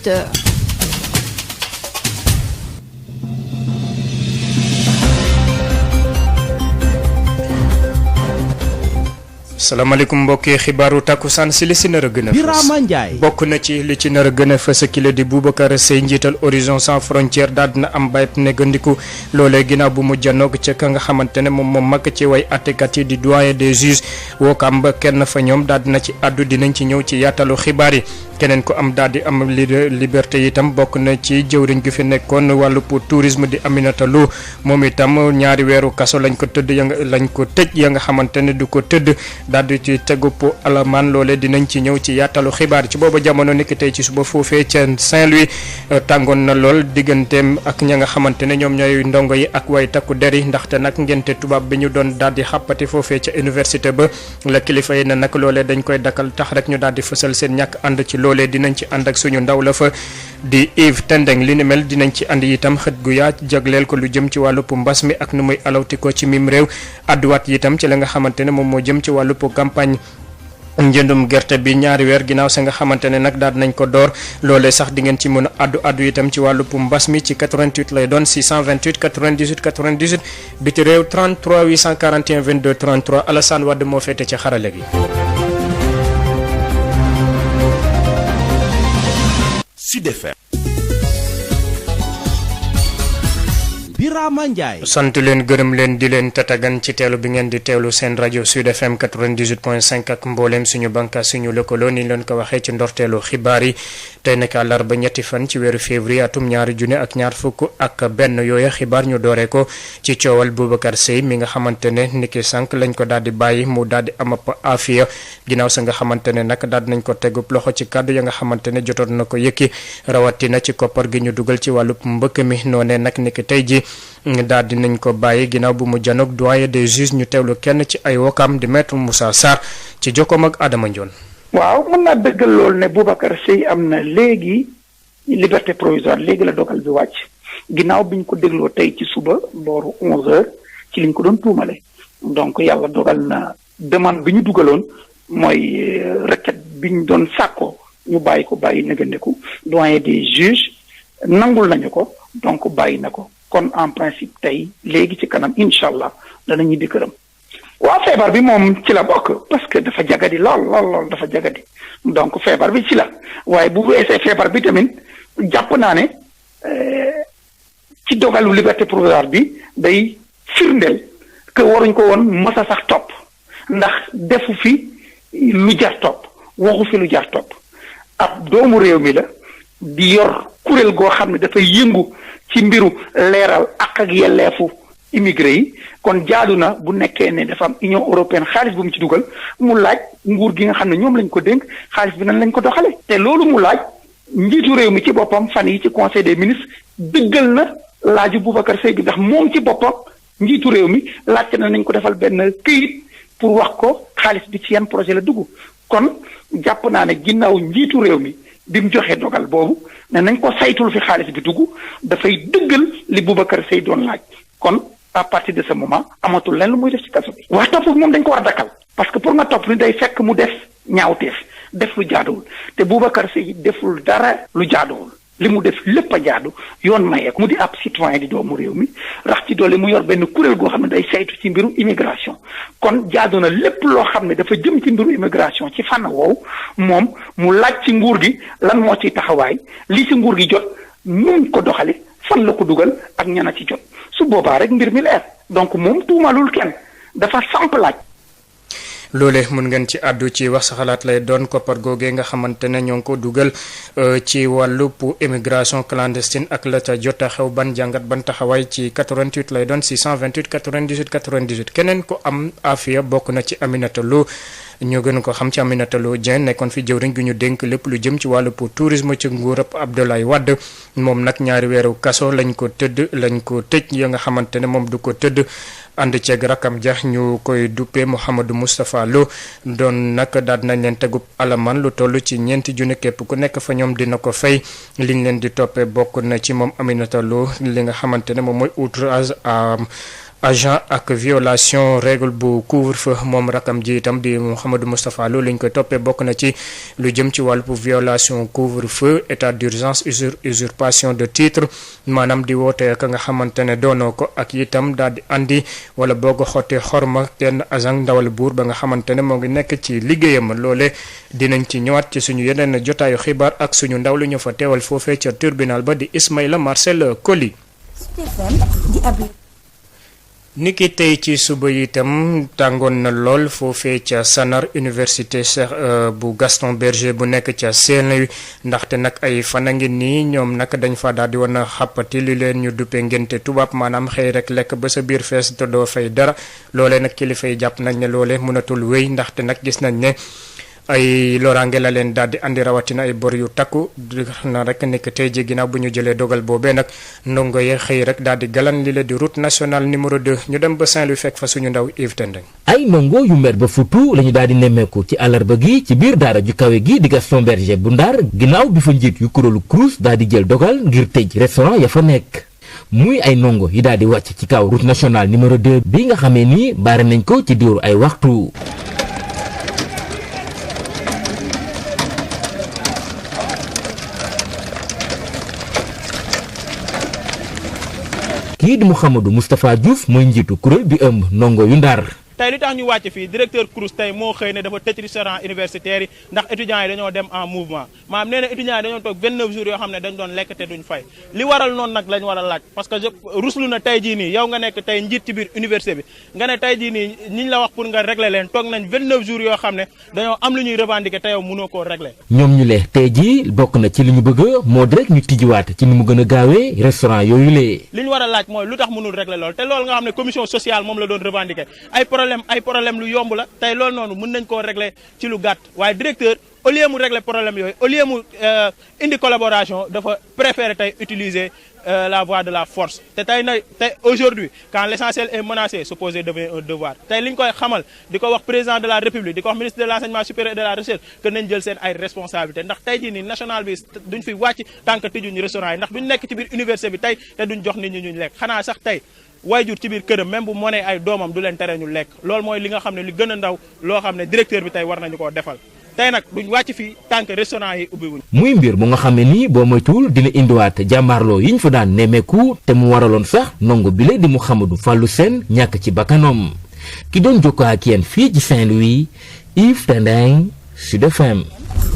18h. salaamaaleykum mbokki xibaaru takkusaan si li si nar a gën a fës bokk na ci li ci nar a gën a fës kile di Boubacar Seye njiital Horizon Sans Frontières daal dina am bayib neggandiku loolee ginnaaw bu mu janoog ca ka nga xamante ne moom mag ci way attekat yi di doyen des juges wookaam ba kenn fa ñoom daal dina ci àddu dinañ ci ñëw ci yaatalu xibaar yi keneen ko am daal di am liberté itam bokk na ci jëwriñ gi fi nekkoon wàllu pour tourisme di Aminata Lo moom itam ñaari weeru kaso lañ ko tëdd lañ ko tëj ya nga xamante ne du ko tëdd daal di ci tegu po alamaan loole dinañ ci ñëw ci yaatalu xibaar ci booba jamono niki tey ci suba foofee ca Saint-Louis tàngoon na lool digganteem ak ña nga xamante ne ñoom ñooy ndongo yi ak way takku der yi ndaxte nag ngente tubaab bi ñu doon daal di xàppati foofee ca université ba la kilifa yi ne nag loolee dañ koy dakkal tax rek ñu daal di fësal seen ñàkk ànd ci loolee dinañ ci ànd ak suñu ndaw la fa di Yves Tendeng li ni mel dinañ ci ànd itam xët gu yaa jagleel ko lu jëm ci wàllup mbas mi ak nu muy alawti ko ci mim réew adduwaat itam ci la nga xamante ne moom moo jëm ci wàllup campagne njëndum gerte bi ñaari weer ginnaaw sa nga xamante ne nag daal nañ ko door loolee sax di ngeen ci mën a addu itam ci wàllup mbas mi ci 88 lay doon 628 98 98 biti réew 33 841 22 33 Alassane Wade moo féete ci xarale gi. Sud FM. Birama Ndiaye. sant leen gërëm leen di leen tatagan ci teelu bi ngeen di teewlu seen rajo Sud FM 98.5 ak mbooleem suñu bànqaas suñu lëkkaloo ni leen ko waxee ci ndorteelu xibaar yi tey nag àllarba ñetti fan ci weeru février atum ñaari junne ak ñaar fukk ak benn yooya xibaar ñu dooree ko ci coowal Boubacar Seye mi nga xamante ne niki sànq lañ ko daal di bàyyi mu daal di am ab afiya ginnaaw sa nga xamante ne nag daal nañ ko tegub loxo ci kàddu ya nga xamante ne jotoon na ko yëkki rawatina ci koppar gi ñu dugal ci wàllub mbëkk mi noonee nag niki tey ji daal di nañ ko bàyyi ginnaaw bu mu janoog doyen des juges ñu teewlu kenn ci ay wokaam di maître Moussa Sarr ci jokkoom ak Adama Ndione. waaw mën naa dëggal loolu ne Boubacar Seye am na léegi liberté provisoire léegi la dogal bi wàcc ginnaaw bi ñu ko dégloo tey ci suba booru 11h ci liñ ko doon tuumale donc yàlla dogal na demande bi ñu dugaloon mooy requête bi ñu doon sàkkoo ñu bàyyi ko bàyyi nëgëndeku doyen des juges nangul nañu ko donc bàyyi na ko. kon en principe tey léegi ci kanam incha allah dana ñibbi këram. waa feebar bi moom ci la bokk parce que dafa jagadi lool dafa jagadi donc feebar bi ci la waaye bu weesee feebar bi tamit jàpp naa ne ci dogalu liberté provisoire bi day firndeel que waruñ ko woon mës a sax topp ndax defu fi lu jar topp waxu fi lu jar topp ab doomu réew mi la di yor kuréel goo xam ne dafay yëngu ci mbiru leeral ak yelleefu immigré yi kon jaadu na bu nekkee ne dafa am Union européenne xaalis bu mu ci dugal mu laaj nguur gi nga xam ne ñoom lañ ko dénk xaalis bi nan lañ ko doxale te loolu mu laaj njiitu réew mi ci boppam fan yi ci conseil des ministres dëggal na laaju Boubacar Seye bi ndax moom ci boppam njiitu réew mi laajte na nañ ko defal benn këyit pour wax ko xaalis bi ci yan projet la dugg kon jàpp naa ne ginnaaw njiitu réew mi bi mu joxee dogal boobu ne nañ ko saytul fi xaalis bi dugg dafay dëggal li Boubacar Seye doon laaj kon à partir de ce moment amatul leen lu muy def ci kaso bi. wax topp moom dañ ko war a dakkal parce que pour nga topp ni day fekk mu def ñaawteef def lu jaaduwul te Boubacar Seye deful dara lu jaaduwul li mu def lépp a jaadu yoon mayee ko mu di ab citoyen di doomu réew mi rax ci doole mu yor benn kuréel goo xam ne day saytu ci mbiru immigration kon jaadu na lépp loo xam ne dafa jëm ci mbiru immigration ci fànn woowu moom mu laaj ci nguur gi lan moo ciy taxawaay li ci nguur gi jot nuñ ko doxale fan la ko dugal ak ñana ci jot su boobaa rek mbir mi leer donc moom tuumalul kenn dafa samp laaj. loole mun ngeen ci àddu ci wax sa xalaat lay doon koppar googee nga xamante ne ñoo ngi ko dugal ci wàllu pour immigration clandestine ak la ca jot a xew ban jàngat ban taxawaay ci 88 lay doon 628 98 98 keneen ko am afiya bokk na ci Aminata Lo ñoo gën ko xam ci Aminata Lo Dieng nekkoon fi jëwriñ gi ñu dénk lépp lu jëm ci wàllu pour tourisme ci nguurab Abdoulaye Wade moom nag ñaari weeru kaso lañ ko tëj ya nga xamante ne moom du ko tëdd ànd ceeg rakam ja ñu koy duppee Mouhamadou Moustapha Lo doon nag daal nañ leen tegub alamaan lu toll ci 4 junni képp ku nekk fa ñoom dina ko fay liñ leen di toppee bokk na ci moom Aminata Lo li nga xamante ne moom mooy outrage à agent ak violation règle bu couvre-feu moom rakam ji itam di Mouhamadou Moustapha Lo lañ koy toppee bokk na ci lu jëm ci wàllu violation couvre-feu état d'urgence usurpation de titre maanaam di woote ka nga xamante ne doonoo ko ak itam daal di andi wala boog xottee xorma kenn agent ndawal buur ba nga xamante ne moo ngi nekk ci liggéeyam loole dinañ ci ñëwaat ci suñu yeneen jotaayu xibaar ak suñu ndaw lu ñu fa teewal foofee ca tribunal ba di Ismaïla Marcel Coly. niki tey ci suba itam tàngoon na lool foofee ca Sanar université Cheikh bu Gaston Berger bu nekk ca Saint-Louis ndaxte nag ay fan a ngi nii ñoom nag dañ fa daal di woon a xàppati li leen ñu duppee ngénte tubaab maanaam xëy rek lekk ba sa biir fees te doo fay dara loolee nag kilifa yi jàpp nañ ne loolee mënatul wéy ndaxte nag gis nañ ne ay loraange la leen daal di andi rawatina ay bor yu takku na rek nekk tey ji ginnaaw bu ñu jëlee dogal boobee nag ndongo ye xëy rek daal di galan li la di route nationale numéro 2 ñu dem ba Saint-Louis fekk fa suñu ndaw Yves Tendeng. ay ndongo yu mer ba futu lañu daal di nemmeeku ci àllarba gi ci biir daara ju kawe gi di Gaston Berger bu Ndar ginnaaw bi fa njiit yu kuréelu CROUS daal di jël dogal ngir tëj restaurant ya fa nekk. muy ay ndongo yi daal di wàcc ci kaw route nationale numéro 2 bi nga xamee ni baare nañ ko ci diiru ay waxtu. kii di Mouhamadou Moustapha Diouf mooy njiitu kuréel bi ëmb ndongo yu Ndar. tey li tax ñu wàcc fii directeur CROUS tey moo xëy ne dafa tëj restaurant universitaire yi ndax étudiants yi dañoo dem en mouvement maanaam nee na étudiants yi dañoo toog 29 jours yoo xam ne dañ doon lekk te duñ fay li waral noonu nag lañ war a laaj parce que ruslu na tey jii nii yow nga nekk tey njiit ci biir université bi nga ne tey jii nii ñiñ la wax pour nga régler leen toog nañ 29 jours yoo xam ne dañoo am lu ñuy revendiquer te yow mënoo koo régler. ñoom ñu le tey jii bokk na ci li ñu bëgg moo di rek ñu tijjiwaat ci ni mu gën a gaawee restaurant yooyu lee. li ñu war a laaj mooy lu tax mënul régler loolu te loolu nga xam ne commission sociale moom la doon revendiquer ay problème lu yomb la tey loolu noonu mën nañ koo régler ci lu gàtt waaye directeur au lieu mu régler problème yooyu au lieu mu indi collaboration dafa préférer tey utiliser la voie de la force te tey aujourd'hui quand l'essentiel est menacé s'opposer devient un devoir tey li ñu koy xamal di ko wax président de la république di ko wax ministre de l'enseignement supérieur et de la recherche que nañ jël seen ay responsabilités ndax tey jii nii national bi duñ fi wàcc tant que tëjuñu restaurant yi ndax duñ nekk ci biir université bi tey te duñ jox nit ñi ñu lekk xanaa sax tey waajur ci biir këram même bu mënee ay doomam du leen tere ñu lekk loolu mooy li nga xam ne li gën a ndaw loo xam ne directeur bi tey war nañu koo defal tey nag duñ wàcc fii tant que restaurant yi ubbi wuñ. muy mbir mu nga xam ne nii boo moytuwul dina indiwaat jàmbaarloo yi ñu fa daan nemmeeku te mu waraloon sax ndongo bile di Mouhamadou Fallou Sène ñàkk ci bakkanam ki doon jokkoo ak yéen fii ci Saint-Louis Yves Tendeng Sud FM.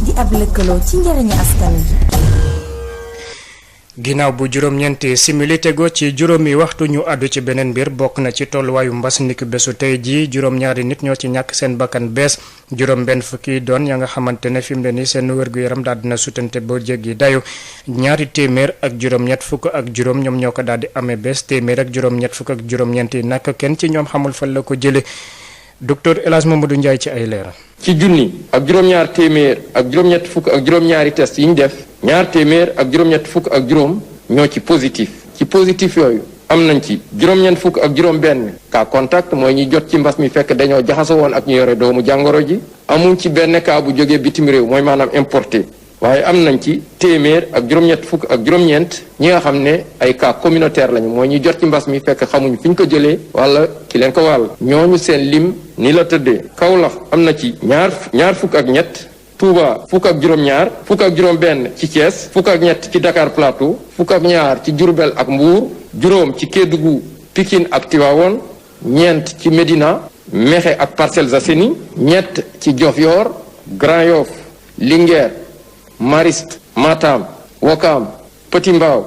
di ab lëkkaloo ci njëriñu askan wi. ginnaaw bu juróom-ñeenti simili tego ci juróomi waxtu ñu àddu ci beneen mbir bokk na ci tolluwaayu mbas niki bésu tey jii juróom-ñaari nit ñoo ci ñàkk seen bakkan bees juróom-benn fukki doon ya nga xamante ne fi mu ne nii seen wér-gu-yaram daal dina sutante ba jéggi dayu ñaari téeméer ak juróom-ñett fukk ak juróom ñoom ñoo ko daal di amee bees téeméer ak juróom-ñett fukk ak juróom-ñeent yi nag kenn ci ñoom xamul fan la ko jëlee docteur El Hadj Mamadou Ndiaye ci ay leeral. ci junni ak juróom-ñaar téeméer ak juróom-ñett fukk ak juróom-ñaari test yi ñu def ñaar téeméer ak juróom-ñett fukk ak juróom ñoo ci positif yooyu am nañ ci juróom-ñeent fukk ak juróom-benn cas contact mooy ñi jot ci mbas mi fekk dañoo jaxasoo woon ak ñu yore doomu jàngoro ji amuñ ci benn cas bu jógee bitim réew mooy maanaam importé waaye am nañ ci téeméer ak juróom-ñett fukk ak juróom-ñeent ñi nga xam ne ay cas communautaire lañu mooy ñi jot ci mbas mi fekk xamuñ fi ñu ko jëlee wala ki leen ko wàll ñooñu seen lim ni la tëddee Kaolack am na ci ñaar fukk ak ñett Touba fukk ak juróom-ñaar fukk ak juróom-benn ci Thiès fukk ak ñett ci Dakar Plateau fukk ak ñaar ci Diourbel ak Mbour juróom ci Kédougou Pikine ak Tivaouane ñeent ci Médina Mékhé ak Parcelles Assainies ñett ci Diofior Grand Yoff Linguère Mariste Matam Ouakam Petit Mbao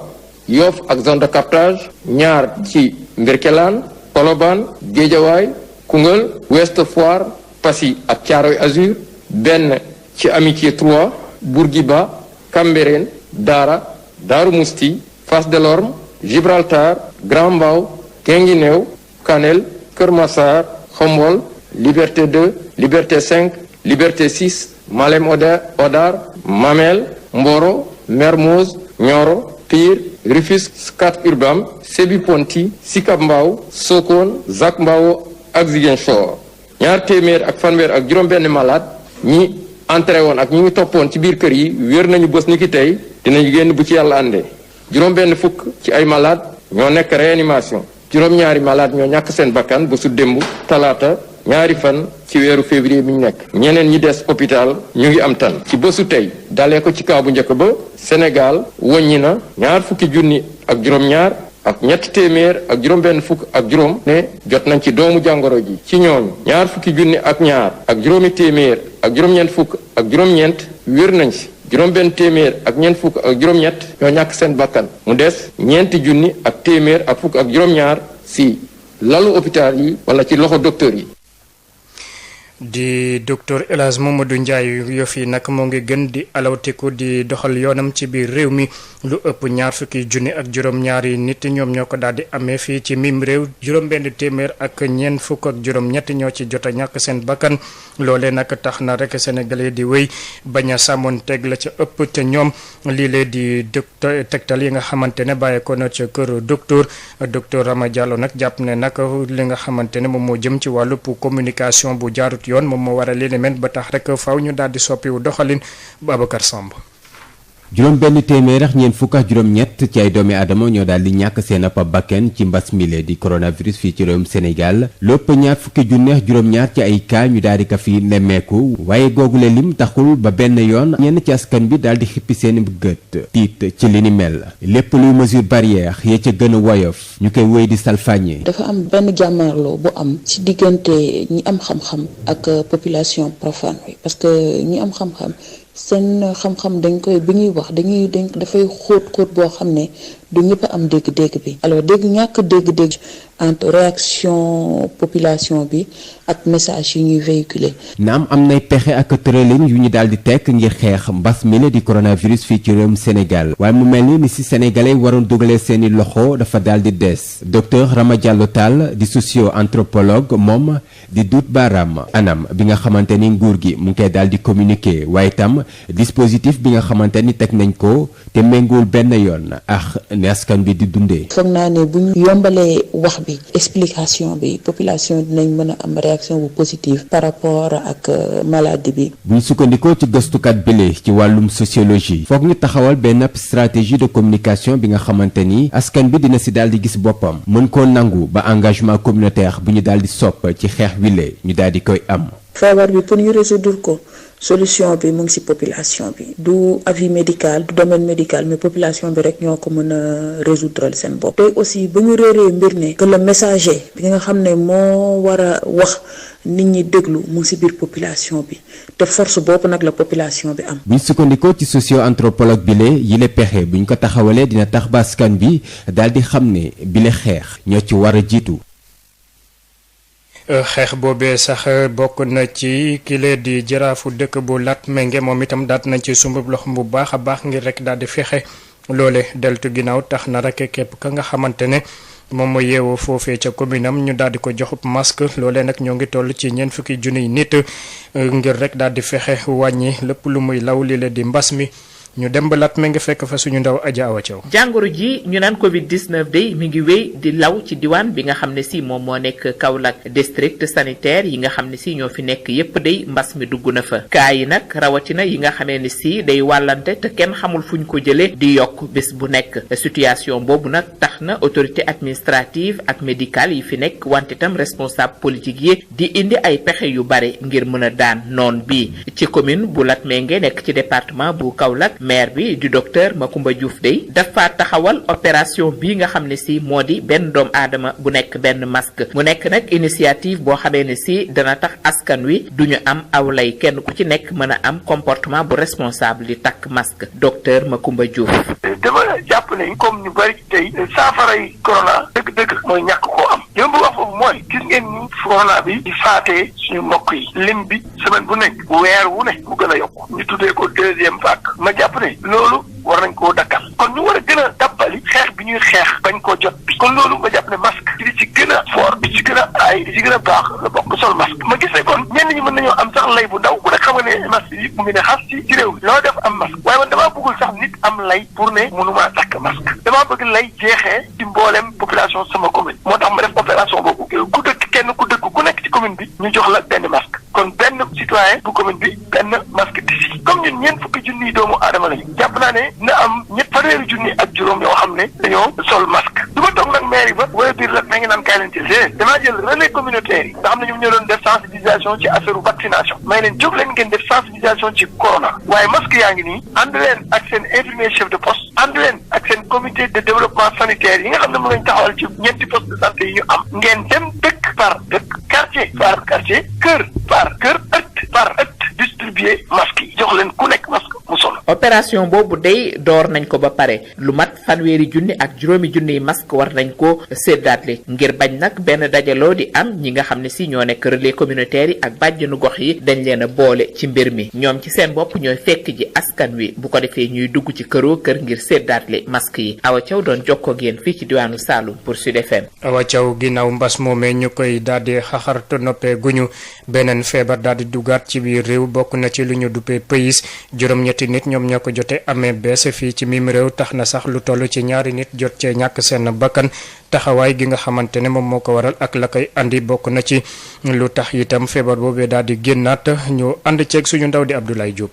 Yoff ak zone de captage ñaar ci Mbirkelane Colobane Guédiawaye Koungheul Ouest Foire Passy ak Thiaroye Azur benn ci Amitié 3 Bourguiba Cambérène Dara Darou Mousti Fass Delorme Gibraltar Grand Mbao Guinguinéo Kanel Keur Massar Khombol Liberté 2 Liberté 5 Liberté 6 Malem Hodar Mamel Mboro Mermoz Nioro Pire Rufisque Scat Urbam Sébi Ponty Sicap Mbao Sokone Zac Mbao ak Ziguinchor ñaar téeméer ak fanweer ak juróom-benn malade ñi entré woon ak ñi ngi toppoon ci biir kër yi wér nañu bés ni ki tey dinañu génn bu ci yàlla àndee juróom-benn fukk ci ay malade ñoo nekk réanimation juróom-ñaari malade ñoo ñàkk seen bakkan ba su démb talaata ñaari fan ci weeru février mi ñu nekk ñeneen ñi des hôpital ñu ngi am tan ci bésu tey dalee ko ci kaw bu njëkk ba Sénégal wàññi na ñaar fukki junni ak juróom-ñaar ak ñetti téeméer ak juróom-benn fukk ak juróom ne jot nañ ci doomu jàngoro ji ci ñooñu ñaar fukki junni ak ñaar ak juróomi téeméer ak juróom-ñeent fukk ak juróom-ñeent wér nañ si juróom-benn téeméer ak ñeent fukk ak juróom-ñett ñoo ñàkk seen bakkan mu des ñeenti junni ak téeméer ak fukk ak juróom-ñaar si lalu hôpital yi wala ci loxo docteur yi. di docteur El Hadj Mamadou Ndiaye Yoff yi nag moo ngi gën di alawtiku di doxal yoonam ci biir réew mi lu ëpp ñaar fukki junni ak juróom-ñaari nit ñoom ñoo ko daal di amee fii ci mim réew juróom-benn téeméer ak ñeent fukk ak juróom-ñett ñoo ci jot a ñàkk seen bakkan loolee nag tax na rek sénégalais di wéy bañ a sàmmoon teg la ca ëpp te ñoom lii lee di docteur tegtal yi nga xamante ne bàyyeekoo na ca kër docteur Rama Diallo nag jàpp ne nag li nga xamante ne moom moo jëm ci wàllu communication bu jaarut yoon moom moo waral l'élément ba tax rek faaw ñu daal di soppiwu doxalin Babacar Samb. juróom benn téeméer ak ñeent fukk ak juróom-ñett ci ay doomi aadama ñoo daal di ñàkk seen ab bakken ci mbas mile di coronavirus fii ci réewum Sénégal lépp ñaar fukki junne ak juróom-ñaar ci ay cas ñu daal di ko fi nemmeeku waaye googule lim taxul ba benn yoon ñenn ci askan bi daal di xippi seen gët tiit ci li ni mel lépp luy mesure barrière ya ca gën a woyof ñu koy wéy di salfaañe. dafa am benn jàmmarloo bu am ci diggante ñi am xam-xam ak population profane bi parce que ñi am xam-xam. seen xam-xam dañ koy bi ñuy wax dañ dafay xóot boo xam ne du ñëpp a am dégg-dégg bi alors ñàkk dégg-dégg entre réaction population bi ak message yi ñuy véhiculer. naam am nay pexe ak tëralin yu ñu daal di tekk ngir xeex mbas mi la di coronavirus fii ci réewum Sénégal waaye mu mel ni si sénégalais waroon dugalee seeni loxo dafa daal di des docteur Rama Diallo Tall di socio-anthropologue moom di duut baaraam anam bi nga xamante ni nguur gi mu ngi koy daal di communiquer waaye tam dispositif bi nga xamante ni teg nañ ko te méngool benn yoon ak ne askan bi di dundee. foog naa ne bu ñu yombalee wax bi explication bi population dinañ mën a am réaction bu positive par rapport ak maladie bi. bu ñu sukkandikoo ci gëstukat bile ci wàllum sociologie foog ñu taxawal benn stratégie de communication bi nga xamante ni askan bi dina si daal di gis boppam mën koo nangu ba engagement communautaire bu ñu daal di sopp ci xeex wile ñu daal di koy am. feebar bi pour ñu résoudre ko solution bi mu ngi ci population bi du avis médical du domaine médical mais population bi rek ñoo ko mën a résoudre seen bopp. tey aussi ba ñu réeree mbir ne que le messager bi nga xam ne moo war a wax nit ñi déglu mu ngi ci biir population bi te force boobu nag la population bi am. buñ sukkandikoo ci socio-anthropologue bile yile pexe buñ ko taxawalee dina tax ba askan bi daal di xam ne bile xeex ñoo ci war a jiitu. xeex boobee sax bokk na ci kile di jaraafu dëkk bu Latmingué moom itam daat nañ ci sumbub loxo bu baax a baax ngir rek daal di fexe loole deltu ginnaaw tax na rek képp ka nga xamante ne moom mooy yeewoo foofee ca commune am ñu daal di ko joxub masque loolee nag ñoo ngi toll ci ñeent fukki junniy nit ngir rek daal di fexe wàññi lépp lu muy law li la di mbas mi. ñu dem ba Latmingué fekk fa suñu ndaw Adja Awa Thiaw. jàngoro ji ñu naan Covid 19 day mi ngi wéy di law ci diwaan bi nga xam ne si moom moo nekk Kaolack district sanitaire yi nga xam ne si ñoo fi nekk yépp day mbas mi dugg na fa. kaa yi nag rawatina yi nga xamee ne si day wàllante te kenn xamul fuñ ko jëlee di yokk bés bu nekk situation boobu nag tax na autorité administrative ak médicale yi fi nekk wante tam responsable politique yi di indi ay pexe yu bare ngir mën a daan noon bi ci commune bu Latmingué nekk ci département bu Kaolack. maire bi du docteur Macoumba Diouf dey dafa taxawal opération bii nga xam ne si moo di benn doomu aadama bu nekk benn masque mu nekk nag initiative boo xamee ne si dana tax askan wi duñu am aw lay kenn ku ci nekk mën a am comportement bu responsable di takk masque docteur Macoumba Diouf. dama jàpp ne comme ñu bari tey saafara yi corona dëgg-dëgg mooy ñàkk koo am li ma bëgg wax foofu mooy gis ngeen ni corona bi di faatee suñu mbokk yi lim bi semaine bu nekk weer wu ne mu gën a yokku ñu tuddee ko deuxième vague ma jàpp ne loolu war nañ koo dakkal kon ñu war a gën a dabbali xeex bi ñuy xeex bañ koo jot bi kon loolu ma jàpp ne masque di ci gën a fort di ci gën a aay di ci gën a baax la bokk sol masque ma gis ne kon ñenn ñi mën nañoo am sax lay bu ndaw ku ne xam nga ne masque yi mu ngi ne xas ci réew mi loo def am masque waaye man damaa bëggul sax nit am lay pour ne mënumaa takk masque damaa bëgg lay jeexee ci mboolem population sama commune moo tax ma def opération boobu ku dëkk kenn ku dëkk ku nekk ci commune bi ñu jox la benn masque kon benn citoyen bu commune bi benn masque d'ici comme ñun ñeent fukki junniy doomu aadama lañu jàpp naa ne na am fanweeri junni ak juróom yoo xam ne dañoo sol masque du ma toog nag mairie ba wala biir la ma ngi naan kaay leen jël damaa jël relais communautaire yi nga xam ne ñoom ñoo doon def sensibilisation ci affaire vaccination may leen jóg leen ngeen def sensibilisation ci corona waaye masque yaa ngi nii ànd leen ak seen infirmier chef de poste ànd leen ak seen comité de développement sanitaire yi nga xam ne mu lañ taxawal ci ñeenti poste de santé yi ñu am ngeen dem dëkk par dëkk quartier par quartier kër par kër ëtt par ëtt distribuer masque yi jox leen ku nekk masque mu solo. opération boobu day door nañ ko ba pare lu mat fanweeri junni ak juróomi junniy masque war nañ ko séddaatle ngir bañ nag benn dajaloo di am ñi nga xam ne si ñoo nekk relais communautaire yi ak bàjjenu gox yi dañ leen a boole ci mbir mi ñoom ci seen bopp ñooy fekk ji askan wi bu ko defee ñuy dugg ci këroo kër ngir séddaatle masque yi Awa Thiaw doon jokkoo ak yéen fii ci diwaanu Saloum pour Sud FM. Awa Thiaw ginnaaw mbas moomee ñu koy daal di xaxartu noppee guñu beneen feebar daal di dugaat ci biir réew bokk na ci lu ñu duppee pays juróom-ñetti nit ñoom ñoo ko jote amee bees fii ci mim réew tax na sax lu toll ci ñaari nit jot cee ñàkk seen bakkan taxawaay gi nga xamante ne moom moo ko waral ak la koy andi bokk na ci lu tax itam feebar boobee daal di génnaat ñu ànd ceeg suñu ndaw di Abdoulaye Diop.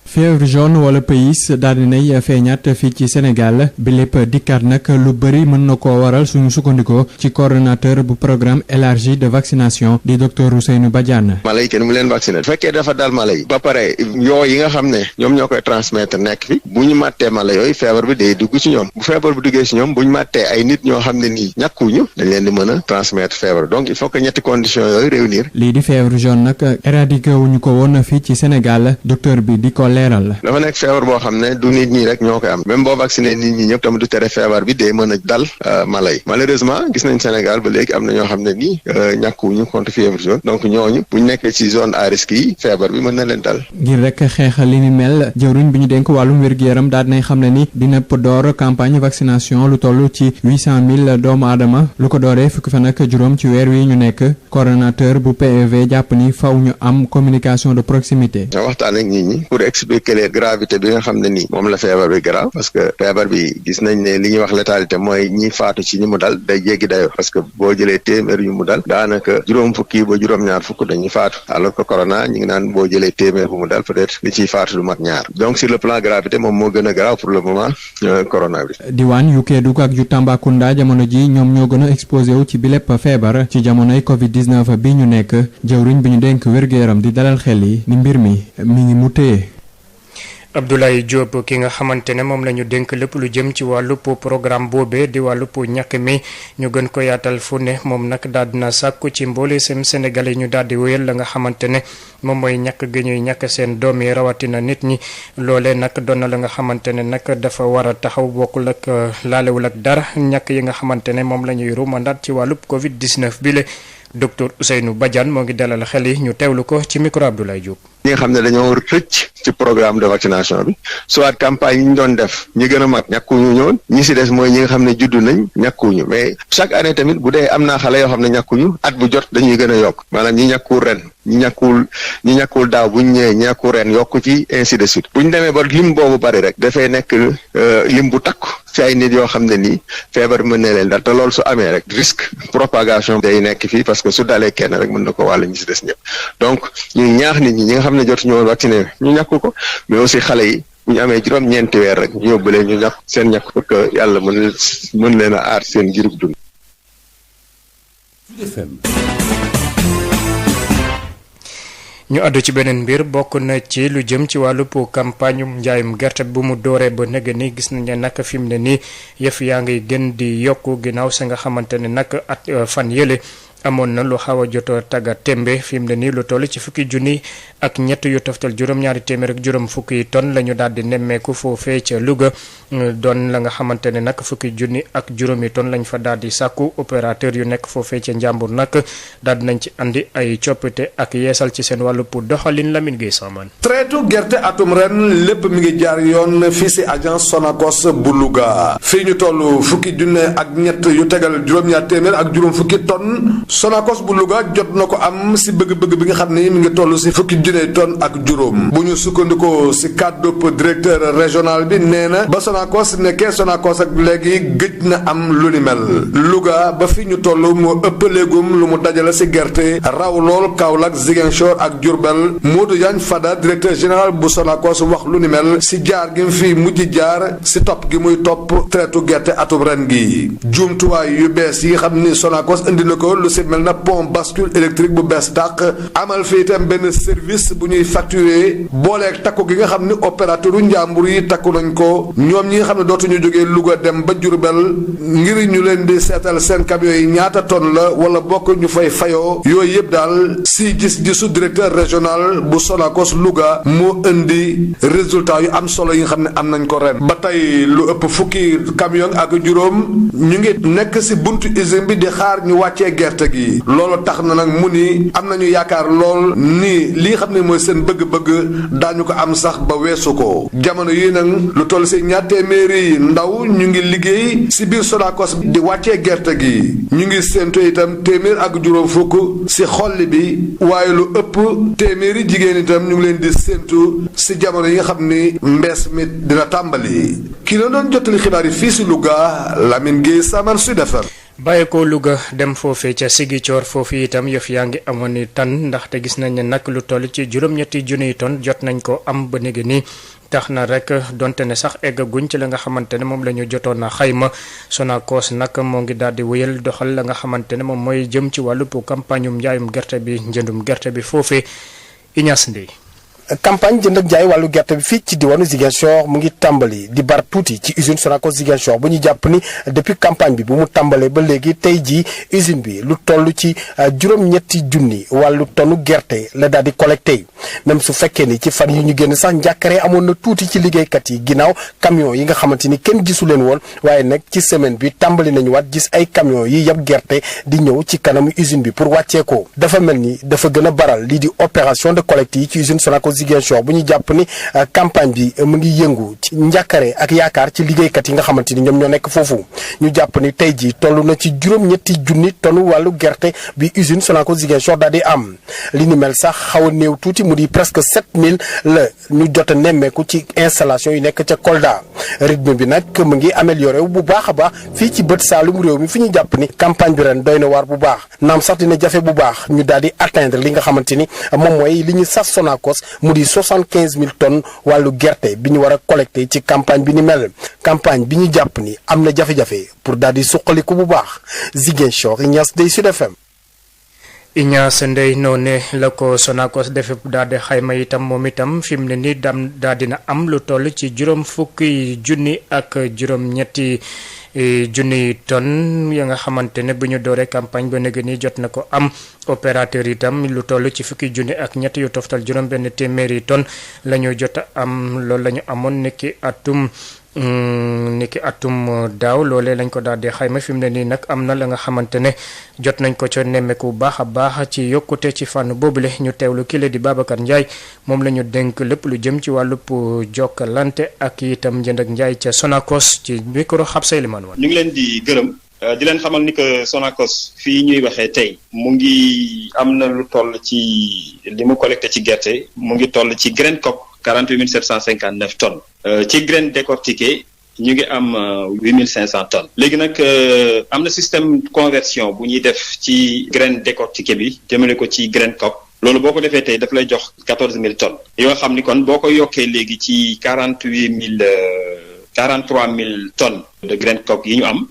fièvre jaune wala pays daal di nay feeñaat fii ci Sénégal bi lépp dikkaat nag lu bëri mën na koo waral suñu sukkandikoo ci coordonnateur bu programme élargi de vaccination di docteur Ousseynou Badiane. mala yi kenn mu leen vacciné bu fekkee dafa dal mala yi ba pare yoo yi nga xam ne ñoom ñoo koy transmettre nekk fi bu ñu màttee mala yooyu feebar bi day dugg ci ñoom bu feebar bi duggee ci ñoom bu ñu màttee ay nit ñoo xam ne nii ñàkkuñu dañ leen di mën a transmettre feebar donc il faut que ñetti conditions yooyu réunir. lii di fièvre jaune nag éradiqué wuñu ko woon fii ci Sénégal docteur bi di ko leeral. dafa nekk feebar boo xam ne du nit ñi rek ñoo koy am même boo vacciné nit ñi ñëpp tamit du tere feebar bi day mën a dal mala yi malheureusement gis nañ Sénégal ba léegi am na ñoo xam ne nii ñàkkuwuñu contre fièvre jaune donc ñooñu buñ nekkee ci zone à risque yi feebar bi mën na leen dal. ngir rek xeexal li ni mel jëwriñ bi ñu dénk wàllum wér-gu-yaram daal dinay xam ne ni dina door campagne vaccination lu toll ci 800 000 doomu aadama lu ko dooree fukki fan ak juróom ci weer wi ñu nekk coordonnateur bu PEV jàpp ni faw ñu am communication de proximité. waxtaan ak nit ñi pour expliquer leen gravité bi nga xam ne nii moom la feebar bi grave parce que feebar bi gis nañ ne li ñuy wax létalité mooy ñi faatu ci ñi mu dal day jéggi dayoo parce que boo jëlee téeméer yu mu dal daanaka juróom fukki ba juróom-ñaar fukk dañuy faatu alors que corona ñu ngi naan boo jëlee téeméer bu mu dal peut-être li ciy faatu du mat ñaar donc sur le plan gravité moom moo gën a grave pour le moment corona bi. diwaan yu Kédougou ak yu Tambacounda jamono ji ñoom ñoo gën a exposé wu ci bi lépp feebar ci jamonoy Covid-19 bi ñu nekk jëwriñ bi ñu dénk wér-gu-yaram di dalal xel yi ni mbir mi ngi mu téye. Abdoulaye Diop ki nga xamante ne moom la ñu dénk lépp lu jëm ci wàllu programme boobee di wàllu ñàkk mi ñu gën ko yaatal fu ne moom nag daal dina sàkku ci mboole seen sénégalais ñu daal di wéyal la nga xamante ne moom mooy ñàkk gi ñuy ñàkk seen doom yi rawatina nit ñi loolee nag doon na la nga xamante ne nag dafa war a taxaw bokkul ak laalewul ak dara ñàkk yi nga xamante ne moom la ñuy ruumandaat ci wàllu Covid-19 bi le docteur Ousseynou Badiane moo ngi dalal xel yi ñu teewlu ko ci micro Abdoulaye Diop. ñi nga xam ne dañoo rëcc ci programme de vaccination bi soit campagne yi ñu doon def ñi gën a mag ñàkkuñu ñoon ñi si des mooy ñi nga xam ne juddu nañ ñàkkuñu mais chaque année tamit bu dee am naa xale yoo xam ne ñàkkuñu at bu jot dañuy gën a yokk maanaam ñi ñàkkuwul ren ñi ñàkkuwul daaw buñ ñëwee ñi ñàkkuwul ren yokku ci ainsi de suite buñ demee ba lim boobu bari rek dafay nekk lim bu takku ci ay nit yoo xam ne nii feebar mën na leen dal te loolu su amee rek risque propagation day nekk fii parce que su dalee kenn rek mën na ko wàll ñi si des ñëpp donc ñuy ñaax nit ñi nga xam ne jotu ñoo vacciné ñu ñàkk ko mais aussi xale yi bu ñu amee juróom-ñeenti weer rek ñu yóbbu leen ñu ñàkk seen ñàkk pour que yàlla mën leen a aar seen ngirub dund. ñu àddu ci beneen mbir bokk na ci lu jëm ci wàllu campagne njaayum gerte bu mu dooree ba nëgg ni gis nañ ne nag fi mu ne nii yëf yaa ngi gën di yokku ginnaaw sa nga xamante ne nag at fan yële amoon na lu xaw a jot a tagga tembe fi mu ne nii lu toll ci fukki junni ak ñett yu toftal juróom-ñaari téeméer ak juróom fukki tonnes la ñu daal di nemmeeku foofee ca Louga doon la nga xamante ne nag fukki junni ak juróomi tonnes lañ fa daal di sàkku opérateur yu nekk foofee ca Njàmbur nag daal di nañ ci andi ay coppite ak yeesal ci seen wàllu pour doxalin Lamine Gueye Saman. traitu gerte atum ren lépp mi ngi jaar yoon fii si agence Sonacos bu Louga fii ñu toll fukki junne ak ñett yu tegal juróom-ñaar téeméer ak juróom fukki tonnes Sonacos bu Louga jot na ko am si bëgg-bëgg bi nga xam ne mi ngi toll si fukki junni tonnes ak juróom bu ñu sukkandikoo si kàddu directeur régional bi nee na ba Sonacos nekkee Sonacos ak léegi gëj na am lu ni mel Louga ba fi ñu toll moo ëpp léegum lu mu dajale si gerte raw lool Kaolack Ziguinchor ak Diourbel Modou Diagne Fada directeur général bu Sonacos wax lu ni mel si jaar gi mu fi mujj jaar si topp gi muy topp traitu gerte atub ren gi jumtuwaay yu bees yi nga xam ni Sonacos indi na ko lu si mel na pont bascule électrique bu bees tàq amal fi itam benn service bu ñuy facturer booleeg takku gi nga xam ni opérateur u njàmbur yi takku nañ ko ñoom ñi nga xam ne dootuñu jógee Louga dem ba Diourbel ngir ñu leen di seetal seen camion yi ñaata tonne la wala bokk ñu fay fayoo yooyu yëpp daal si gis-gisu directeur régional bu Sonacos Louga moo indi résultat yu am solo yi nga xam ne am nañ ko ren ba tey lu ëpp fukki camion ak juróom ñu ngi nekk si buntu usine bi di xaar ñu wàccee gerte gi loolu tax na nag mu ni am nañu yaakaar lool ni li nga xam ne mooy seen bëgg-bëgg daañu ko am sax ba weesu ko jamono yi nag lu toll si ñaar téeméeri ndaw ñu ngi liggéey si biir Sonacos di wàccee gerte gi ñu ngi séentu itam téeméer ak juróom fukk si xolli bi waaye lu ëpp téeméeri jigéen itam ñu ngi leen di séentu si jamono yi nga xam ni mbees mi dina tàmbali ki la doon jottali xibaar yi fii si Louga Lamine Gueye Saman Sud FM. bàyyi ko Louga dem foofee ca Ziguinchor foofu itam yëf yaa ngi amoon ni tan ndaxte gis nañ ne nag lu toll ci juróom-ñetti junniy tonnes jot nañ ko am ba léegi nii tax na rek donte ne sax eggaguñ ci la nga xamante ne moom la ñu jotoon a xayma Sonacos nag moo ngi daal di wéyal doxal la nga xamante ne moom mooy jëm ci wàllu campagne njaayum gerte bi njëndum gerte bi foofee Ignace Ndeye. campagne jënd ak jaay wàllu gerte bi fii ci diwaanu Ziguinchor mu ngi tàmbali di bar tuuti ci usine Sonacos Ziguinchor bu ñu jàpp ni depuis campagne bi bu mu tàmbalee ba léegi tey jii usine bi lu toll ci juróom-ñetti junni wàllu tonu gerte la daal di collecté même su fekkee ni ci fan yi ñu génn sax njàkkare amoon na tuuti ci liggéeykat yi ginnaaw camion yi nga xamante ni kenn gisu leen woon waaye nag ci semaine bi tàmbali nañu waat gis ay camion yi yab gerte di ñëw ci kanamu usine bi pour wàccee ko dafa mel ni dafa gën a baral lii di opération de collecte yi ci usine Sonacos Ziguinchor bu ñu jàpp ni campagne bi mu ngi yëngu ci njàkkare ak yaakaar ci liggéeykat yi nga xamante ni ñoom ñoo nekk foofu ñu jàpp ni tey jii toll na ci juróom-ñetti junni tonu wàllu gerte bi usine Sonacos Ziguinchor daal di am li ni mel sax xaw a néew tuuti mu di presque 7000 la ñu jot a nemmeeku ci installation yi nekk ca Kolda rythme bi nag mu ngi amélioré wu bu baax a baax fii ci bët saalum réew mi fi ñu jàpp ni campagne bi ren doy na waar bu baax naam sax dina jafe bu baax ñu daal di atteindre li nga xamante ni moom mooy li ñu sas Sonacos mu di 75000 tonnes wàllu gerte bi ñu war a collecté ci campagne bi ni mel campagne bi ñu jàpp ni am na jafe-jafe pour daal di suqaliku bu baax Ziguinchor Ignace Ndeye Sud FM. Ignace Ndeye noonu la ko Sonacos defe daal di xayma itam moom itam fi mu ne nii daal dina am lu toll ci juróom fukki junni ak juróom-ñetti junni tonnes ya nga xamante ne bu ñu dooree campagne ba léegi nii jot na ko am opérateur itam lu toll ci fukki junni ak ñett yu toftal juróom-benn téeméeri tonnes la ñu jot a am loolu la ñu amoon niki atum daaw loolee lañ ko daal di xayma fi mu ne nii nag am na la nga xamante ne jot nañ ko ca nemmeeku bu baax a baax ci yokkute ci fànn boobule ñu teewlu kile di Babacar Ndiaye moom la ñu dénk lépp lu jëm ci wàllub jokkalante ak itam njënd ak njaay ca Sonacos ci micro Xabsa Elimane Wane. ñu ngi leen di gërëm di leen xamal ni que Sonacos fii ñuy waxee tey mu ngi am na lu toll ci li mu collecté ci gerte mu ngi toll ci graine coque 48 759 tonnes ci graine décortiquée ñu ngi am 8500 tonnes léegi nag am na système conversion bu ñuy def ci graine décortiquée bi jëmale ko ci graine coque loolu boo ko defee tey daf lay jox 14000 tonnes yoo xam ni kon boo ko yokkee léegi ci 43000 tonnes de graine coque yi ñu am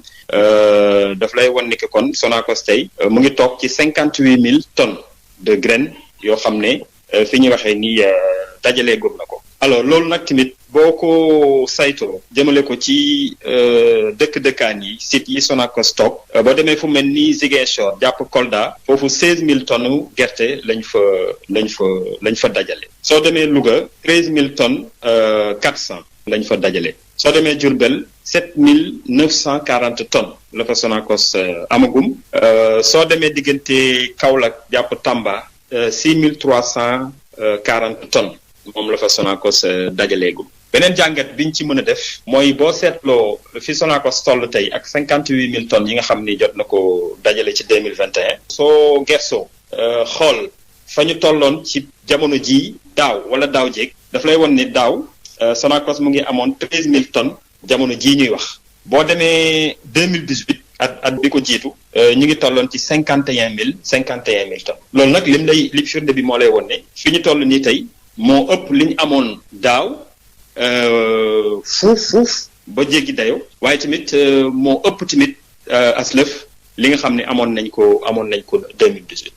daf lay wan ni que kon Sonacos tey mu ngi toog ci 58000 tonnes de graine yoo xam ne fi ñuy waxee ni dajalee góob na ko. alors loolu nag tamit boo ko saytoo jëmale ko ci dëkk-dëkkaan yi sites yi Sonacos toog boo demee fu mel ni Ziguinchor jàpp Kolda foofu 16000 tonnes gerte lañ fa dajale. soo demee Louga 13000 tonnes 400 lañ fa dajale. soo demee Diourbel 7940 tonnes la fa Sonacos amagum. soo demee diggante Kaolack jàpp Tamba 6340 tonnes. moom la fa Sonacos dajaleegum beneen jàngat biñ ci mën a def mooy boo seetloo fi Sonacos toll tey ak 58000 tonnes yi nga xam ni jot na ko dajale dajale ci 2021. soo gersoo xool fa ñu tolloon ci jamono ji daaw wala daaw jéeg daf lay won ne daaw Sonacos mu ngi amoon 13000 tonnes jamono jii ñuy wax boo demee 2018 at bi ko jiitu ñu ngi tolloon ci 51000 tonnes loolu nag li firnde bi moo lay won ne fi ñu toll nii tey moo ëpp li ñu amoon daaw fuuf ba jéggi dayoo waaye tamit moo ëpp tamit aslëf li nga xam ne amoon nañ ko 2018.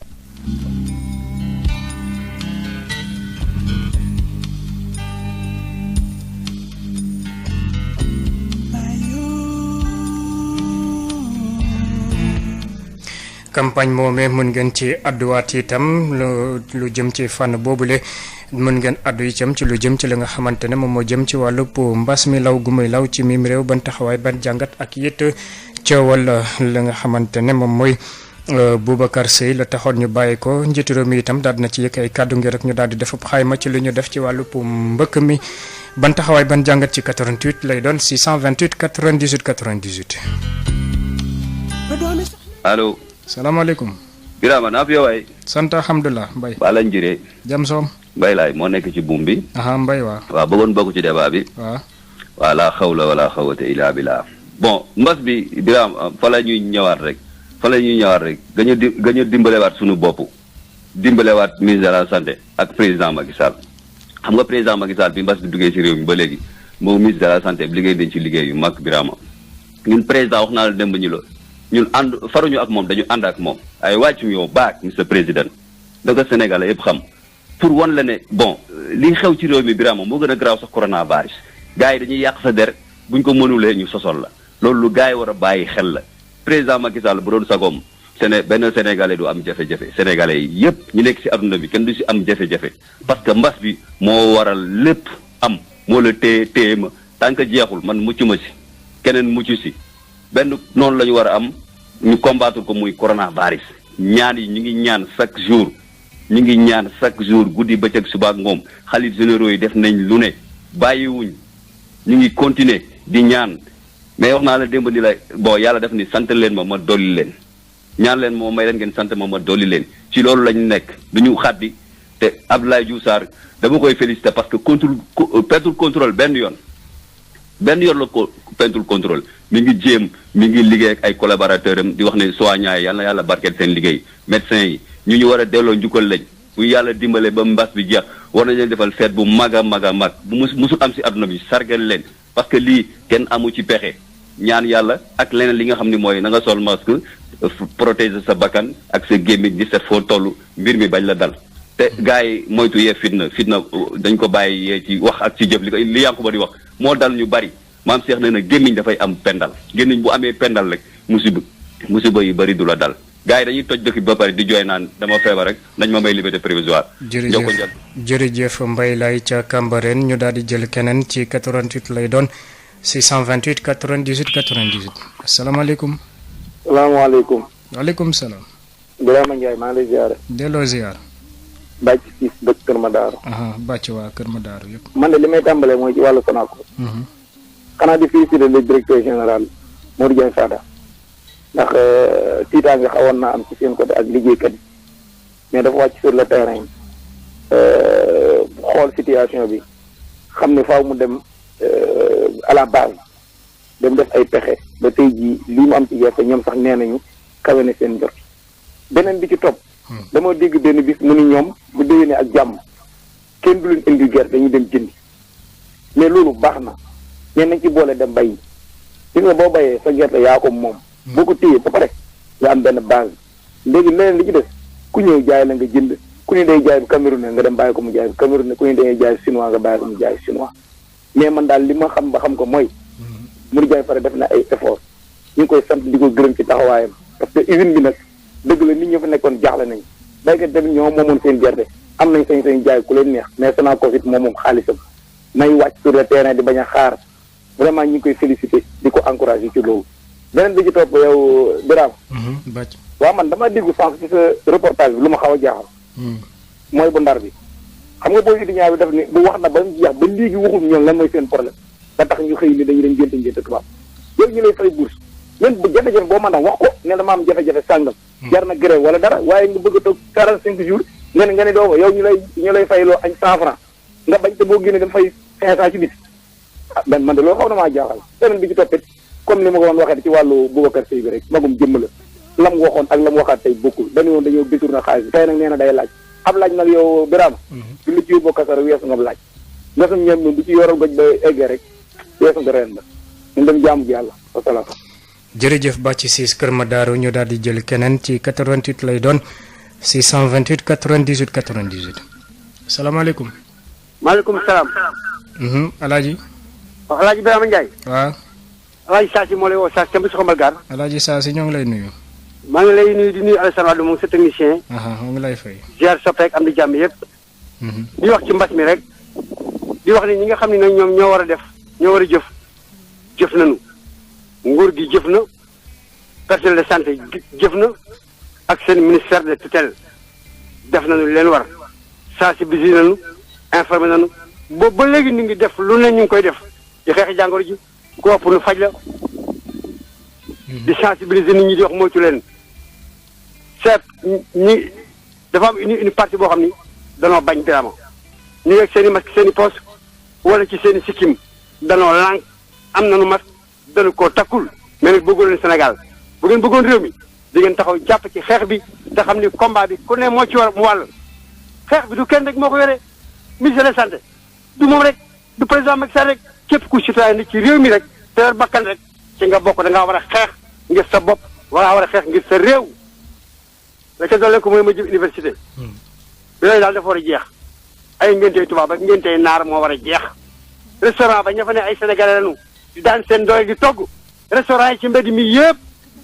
campagne moomee mën ngeen ci adduwaat itam lu jëm ci fànn boobule mën ngeen addu itam ci lu jëm ci li nga xamante ne moom moo jëm ci wàllu mbas mi law gu muy law ci mim réew ban taxawaay ban jàngat ak it coowal li nga xamante ne moom mooy Boubacar Seye la taxoon ñu bàyyi ko njiitu réew mi itam daal na ci yëkk ay kàddu ngir rek ñu daal di def xayma ci li ñu def ci wàllu mbëkk mi ban taxawaay ban jàngat ci 88 lay doon 628 98 98. allo. salaamaaleykum. Birama naa fi yow waay. sant alhamdulilah Mbaye. Bala Njire. jam soom. Mbaye laay moo nekk ci buum bi. Mbaye waaw. waaw bëggoon bokk ci débat bi. waaw. waa laa xawla wala xawata illa billah. bon mbas bi Birama fa la ñuy ñëwaat rek. gën a dimbalewaat suñu bopp. dimbalewaat ministre de la santé ak président Macky Sall. xam nga président Macky Sall bi mbas bi duggee ci réew mi ba léegi moom ministre de la santé bi liggéey dañ ci liggéey yu mag Birama. ñun président wax naa la dem ba ñu la. ñun faruñu ak moom dañu ànd ak moom ay wàccu yow baak monsieur président da ko Sénégalais yëpp xam pour wan la ne bon li xew ci réew mi Birama moo gën a garaaw sax coronavirus gars yi dañuy yàq sa der buñ ko mënulee ñu sosol la loolu lu gars yi war a bàyyi xel la président Macky Sall bu doon sagoom benn Sénégalais du am jafe-jafe Sénégalais yi yëpp ñu nekk si adduna bi kenn du si am jafe-jafe parce que mbas bi moo waral lépp am moo la téye ma tant que jeexul man mucc ma si keneen mucc si benn noonu la ñu war a am ñu combattre ko muy coronavirus ñaan yi ñu ngi ñaan chaque jour guddi bëccëg suba ak ngoom xalif généraux yi def nañ lu ne bàyyiwuñ ñu ngi continuer di ñaan mais wax naa la démb ni la bon yàlla def ni sant leen ma dolli leen ñaan leen moo may leen ngeen sant ma dolli leen ci loolu lañu nekk duñu xaddi te Abdoulaye Diouf Sarr dama koy féliciter parce que perdul contrôle benn yoon la ko pentul contrôle mi ngi liggéey ak ay collaborateurs am di wax ne soignants yi yal na yàlla barkeel seen liggéey médecins yi ñu war a delloo njukkal lañ bu yàlla dimbale ba mbas bi jeex war nañ leen defal fête bu mag a mag a mag bu musul am si adduna bi sargal leen parce que lii kenn amu ci pexe ñaan yàlla ak leneen li nga xam ne mooy na nga sol masque protéger sa bakkan ak sa gémmiñ di set foo toll mbir mi bañ la dal te gars yi moytu yee fitna dañ ko bàyyi yee ci wax ak ci jëf li yànku ba di wax moo dal ñu bari maam Cheikh nee na gémmiñ dafay am pendal gémmiñ bu amee pendal rek musiba yi bari du la dal gars yi dañuy toj dëkk bi ba pare di jooy naan dama feebar rek nañ ma may liberté provisoire. jërëjëf Mbaye lay ca Cambérène ñu daal di jël keneen ci 88 lay doon 628 98 98 asalaamaaleykum. salaamaaleykum. waaleykum salaam. Birama Ndiaye maa ngi lay ziare. delloo ziar. Bàcc Ciss dëkk Kër Madaaru. Bàcc waa Kër Madaaru yëpp. man de li may tàmbalee mooy ci wàllu Sonacos. xanaa di féliciter le directeur général Modou Diagne Fada ndax tiitaange xawoon naa am ci seen côté ak liggéeykat yi mais dafa wàcc sur le terrain xool situation bi xam ne faaw mu dem à la base dem def ay pexe ba tey jii lii mu am ci gerte ñoom sax nee nañu kawe na seen njort beneen bi ci topp dama dégg benn bis mu ni ñoom bu déwénee ak jàmm kenn du leen indi gerte dañuy dem jëndi mais loolu baax na mais nañ ci boole dem bay gis nga boo bayee sa gerte yaa ko moom boo ko téyee ba pare nga am benn base léegi leneen li ci des ku ñëw jaay la nga jënd ku ne day jaay bu Cameroun nga dem bàyyi ko mu jaay bu Cameroun ku ne day jaay chinois nga bàyyi ko mu jaay chinois mais man daal li ma xam ba xam ko mooy Modou Diagne Fada def na ay effort ñu ngi koy sant di ko gërëm ci taxawaayam parce que usine bi nag dëgg la nit ñi fa nekkoon jaaxle nañ baykat tamit ñoo moomoon seen gerte am nañ sañ jaay ku leen neex mais Sonacos it moom xaalisam nay wàcc sur le terrain di bañ a xaar vraiment ñu ngi koy féliciter di ko encourager ci loolu beneen bi ci topp yow Birame waaw man dama déglu sànq ci sa reportage bi lu ma xaw a jaaxal mooy bu Ndar bi xam nga booy étudiant bi def ni bu wax na ba jeex ba léegi waxul ñoom lan mooy seen problème ba tax ñu xëy ni dañu dem génte tubaab yow ñu lay fay bourse même bu jafe-jafe boo mën a wax ko ne dama am jafe-jafe sàngam jar na grève wala dara waaye nga bëgg a toog 45 jours nga ne doo ko yow ñu lay fayloo añ 100 francs nga bañ te boo génnee dama fay 500 ci bis ben man de loolu xaw na maa jaaxal beneen bi ci toppit comme ni ma ko doon waxee ci wàllu Boubacar Seye bi rek magum jëmm la la mu waxoon ak la mu waxaat tey bokkul dañu woon dañoo détourné xaalis bi tey nag nee na day laaj ab laaj nag yow Birama du lu ci yóbboo kasara weesu nga laaj ngasum ñem moom bu ci yoral goj ba eggee rek weesu nga reen la ñu dem jaamu ji yàlla wasalaam. jërëjëf Bàcci Ciss Kër Madaro ñu daal di jël keneen ci 88 lay doon 628 98 98 salaamaaleykum. maaleykum salaam. Alaaji. waaw Alaaji Birama Ndiaye. waaw. Alaaji Saasi moo lay woo Saasi tamit xombal gaar. Alaaji Saasi ñoo ngi lay nuyu. maa ngi lay nuyu di nuyu Alassane Wade moom sa technicien. mu ngi lay fay. ziar soppeek am di jàmm yëpp. di wax ci mbas mi rek. di wax ni ñi nga xam ne nag ñoom ñoo war a def ñoo war a jëf nañu. nguur gi jëf na. personnel de santé jëf na. ak seen ministère de tutelle. def nañu leen war. sensibiliser nañu. informé nañu. boobu ba léegi ñu ngi def lu ne ñu ngi koy def. di xeex jàngoro ji. ku wax pour nu faj la. di sensibiliser nit ñi di wax moytu leen. seet ñi dafa am une partie boo xam ni danoo bañ Birama ñu ngi ak seen i masque seen i poche wala ci seen i sikkim danoo lànk am nañu masque danu koo takkul mais nag bëggoon leen Sénégal bu ngeen bëggoon réew mi di ngeen taxaw jàpp ci xeex bi te xam ni combat bi ku ne moo ci war mu wàll xeex bi du kenn rek moo ko yore ministère de santé du moom rek du président Macky Sall rek képp ku citoyen ni ci réew mi rek te yor bakkan rek ci nga bokk da ngaa war a xeex ngir sa bopp wala war a xeex ngir sa réew la ca doole ko mooy ma jëm université bi lay daal dafa war a jeex ay ngéntey tubaab ak ngéntey naar moo war a jeex restaurant ba ña fa ne ay sénégalais lañu di daan seen doole di togg restaurant yi ci mbedd mi yëpp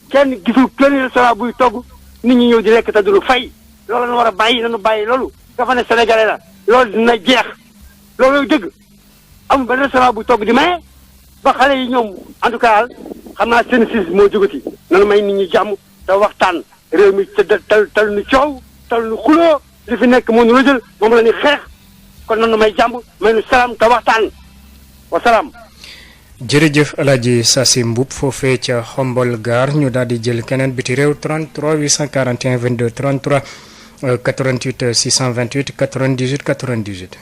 kenn gisul kenn restaurant buy togg nit ñi ñëw di lekk te duñu fay loolu lañu war a bàyyi nañu bàyyi loolu nga fa ne sénégalais la loolu dina jeex loolu dëgg amul benn restaurant buy togg di maye ba xale yi ñoom en tout cas xam naa seen siis moo jógati nanu may nit ñi jàmm te waxtaan réew mi tal nu coow tal nu xuloo li fi nekk moo nu la jël moom la ni xeex kon nanu may jàmm may nu salaam te waxtaan wasalaam. jërëjëf Alaaji Saasi Mboup foofee ca Xombol Gaar ñu daal di jël keneen biti réew 33 841 22 33 88 628 98 98.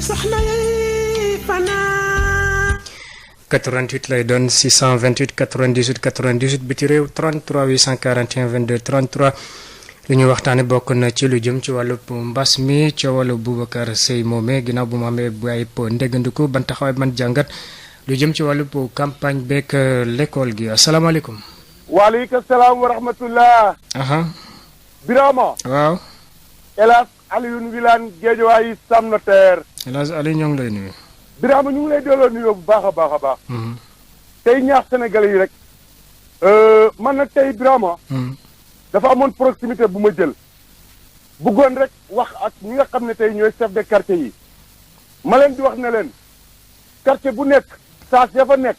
soxna yi fanaan 88 lay doon 628 98 98 biti réew 33 841 22 33 li ñuy waxtaane bokk na ci lu jëm ci wàllu mbas mi ci wàllu Boubacar Seye moome ginnaaw bu mu amee bu ay ndéggandiku ban taxawaay ban jàngat lu jëm ci wàllu campagne beeg l'école gi asalaamaaleykum. waaleykum salaam wa rahmatullah. Birama. waaw. El Hadj Alioune Wilane Guédiawaye Sam Notaire. El Hadj Aliou ñoo ngi lay nuyu. Birama ñu ngi lay delloo nuyoo bu baax a baax a baax. tey ñaax sénégalais yi rek man nag tey Birama dafa amoon proximité bu ma jël bëggoon rek wax ak ñi nga xam ne tey ñooy chef de quartier yi ma leen di wax ne leen quartier bu nekk saa ya fa nekk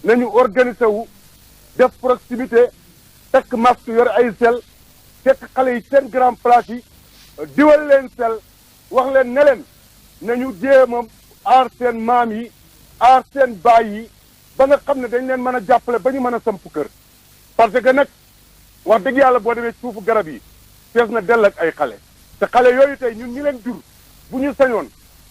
nañu organiser wu def proximité tekk masque yor ay sel tekk xale yi seen grand place yi diwal leen sel wax leen ne leen nañu jéem a aar seen maam yi aar seen baay yi ba nga xam ne dañ leen mën a jàppale ba ñu mën a samp kër parce que nag wax dëgg yàlla boo demee suufu garab yi fees na dell ak ay xale te xale yooyu tey ñun ñi leen jur bu ñu sañoon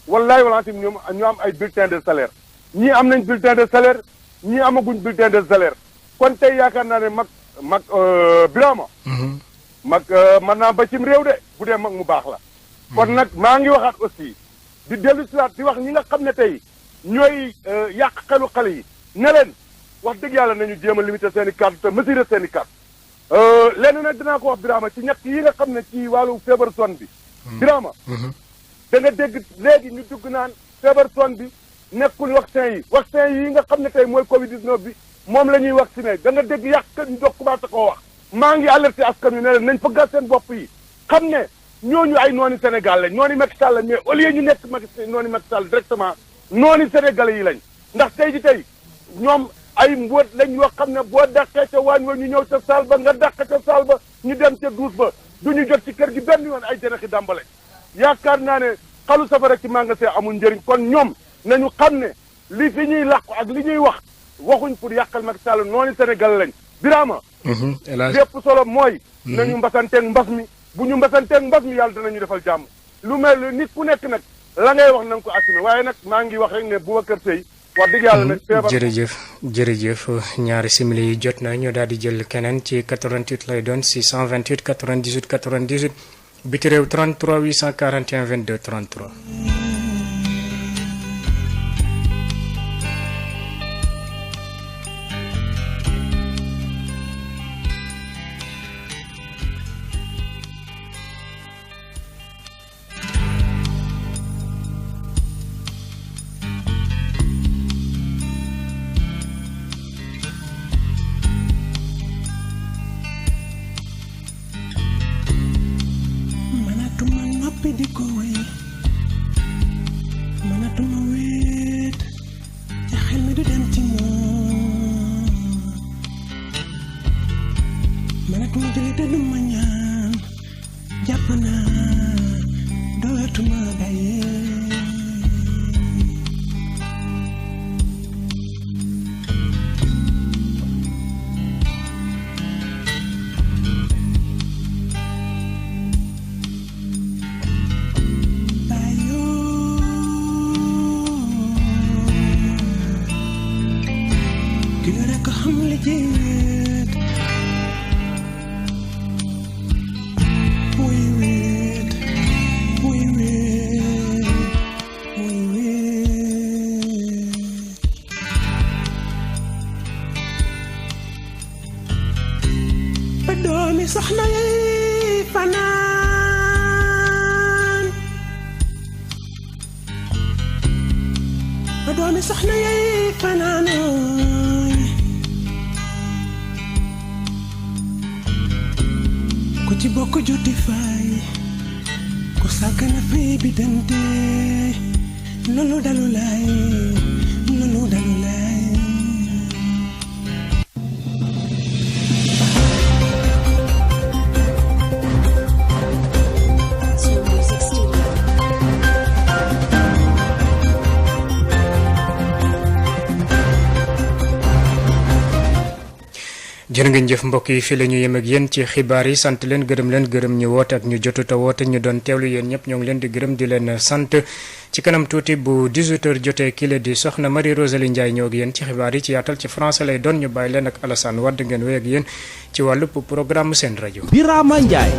wallaay walaatim ñoom ñu am ay bulletin de salaire ñii am nañ bulletin de salaire ñii amaguñ bulletin de salaire kon tey yaakaar naa ne mag Birama mag mën naa ba cim réew de bu dee mag mu baax la kon nag maa ngi waxaat aussi di dellu siwaat di wax ñi nga xam ne tey ñooy yàq xelu xale yi ne leen wax dëgg yàlla nañu jéem a limiter seen i kàddu te mesurer seen i kàddu lenn nag dinaa ko wax Birama ci ñett yi nga xam ne ci wàllu feebar son bi Birama da nga dégg léegi ñu dugg naan feebar son bi nekkul vaccin yi nga xam ne tey mooy Covid 19 bi moom la ñuy vacciné da nga dégg yàq ñu doog commencé koo wax maa ngi alerté askan wi ne leen nañ fa gas seen bopp yi xam ne ñooñu ay nooni Sénégal lañ nooni Macky Sall lañ mais au lieu ñu nekk nooni Macky Sall directement nooni Sénégalais yi lañ ndax tey ji tey ñoom ay mbóot lañ yoo xam ne boo dàqee ca waañ wa ñu ñëw ca saal ba nga dàq ca saal ba ñu dem ca duus ba du ñu jot ci kër gi benn yoon ay janaxi dàmbale yaakaar naa ne xalu safara ci magasin amul njëriñ kon ñoom nañu xam ne li fi ñuy làqu ak li ñuy wax waxuñ pour yàqal Macky Sall noonu Sénégal lañ Birama lépp solo mooy nañu mbasanteeg mbas mi bu ñu mbasanteeg mbas mi yàlla danañu defal jàmm lu mel nit ku nekk nag la ngay wax na nga ko assumé waaye nag maa ngi wax rek ne Boubacar Seye wax dëgg yàlla nag feebar jërëjëf ñaari simili yi jot na ñu daal di jël keneen ci 88 lay doon 628 98 98 biti réew 33 841 22 33. soxna yi fanaan ba doomi soxna yi fanaanooy ku ci bokk juti fay ku sàkk na fay bi dante loolu dalu lay loolu dalu lay jërë ngeen jëf mbokk yi fii la ñu yem ak yéen ci xibaar yi sant leen gërëm ñu woote ak ñu jotuta woote ñu doon teewlu yéen ñëpp ñoo ngi leen di gërëm di leen sant ci kanam tuuti bu 18h jotee kii la di soxna Marie Rosalie Ndiaye ñoo ak yéen ci xibaar yi ci yaatal ci français lay doon ñu bàyyi leen ak Alassane Wade ngeen wéy ak yéen ci wàllu programme seen rajo. Birama Ndiaye.